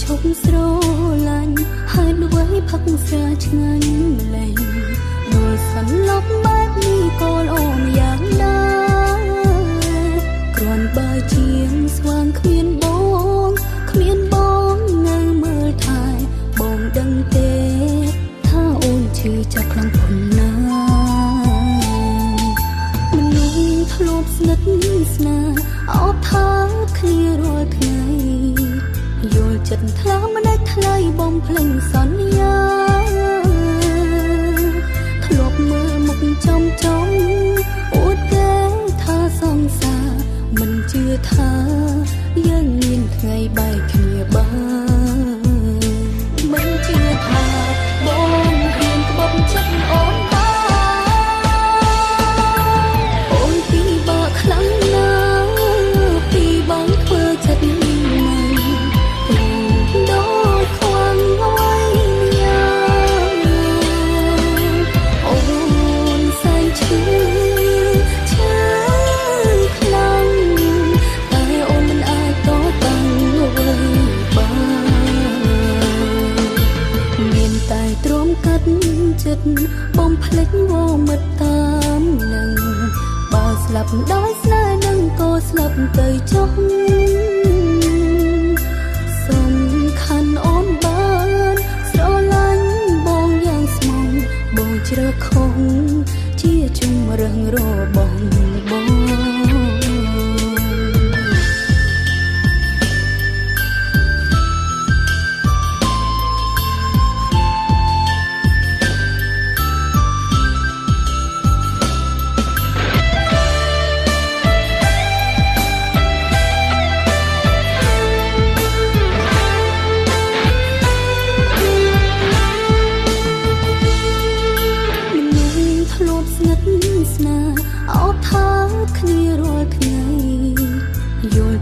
ឈប់ស្រឡាញ់ហើយអ្វីផឹកស្រាឆ្ងាញ់ម្លេះដូចសន្លប់បែបនេះក៏អូនយ៉ាងណាគ្រាន់បើជាងស្វាងគ្មានបងនៅមើលថែបងដឹងទេថាអូនឈឺចាប់ខ្លាំងប៉ុណ្ណាមនុស្សធ្លាប់ស្និទ្ធស្នាលអោបថើបគ្នារាល់ថ្ងៃយល់ចិត្តថ្លើមមិនដាច់ថ្លៃបំភ្លេចសន្យាធ្លាប់មើលមុខចំអួតគេថាសង្សារមិនជឿថាយើងមានថ្ងៃបែកគ្នាបានមិនជឿថាបងរៀនក្បត់ចិត្តអូនអូនពីបាក់ខ្លាំងណាស់ពីបងធ្វើចិត្តដូចខ្វាំងអ្វីយ៉ាងអូនសែនឈឺខ្លាំងតែអូនមិនអាចតតាំងអ្វីបានមានតែទ្រាំកាត់ចិត្តបំភ្លេចវមិត្តតាមនឹងបើស្លាប់ដោយស្នេហ៍នឹងក៏ស្លាប់ទៅចុះសំខាន់អូនបានស្រឡាញ់បងយ៉ាងស្មងបងជ្រើខុសជាជំរឹងរបស់បង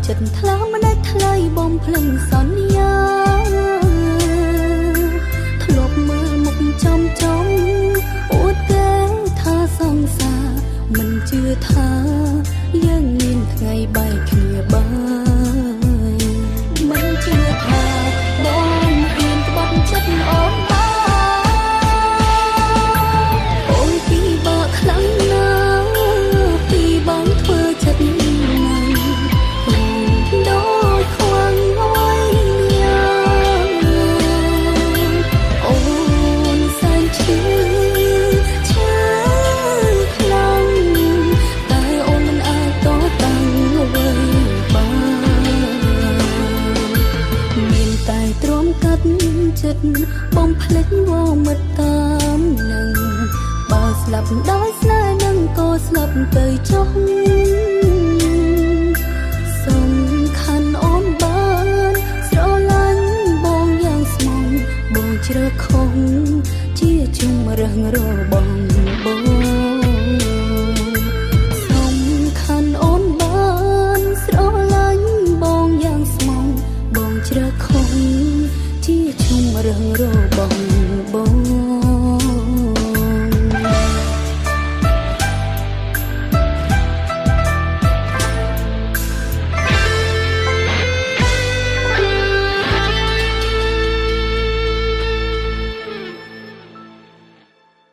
ចិត្តថ្លើមមិនដាច់ថ្លៃបំភ្លេចសន្យាធ្លាប់មើលមុខចំអួតគេថាសង្សារមិនជឿថាយើងមានថ្ងៃបែកគ្នាបានមិនជឿថាបងរៀនក្បត់ចិត្តអូនអូនពីបាក់ខ្លាំងណាស់ពីបងធ្វើចិត្តបំភ្លេចវមិត្តតាមនឹងបើស្លាប់ដោយស្នេហ៍នឹងក៏ស្លាប់ទៅចុះសំខាន់អូនបានស្រឡាញ់បងយ៉ាងស្មងបងជ្រើខុសជាជំរឹងរបស់បងសំខាន់អូនបានស្រឡាញ់បងយ៉ាងស្មងបងជ្រើខុសជាជំរឹងរបស់បង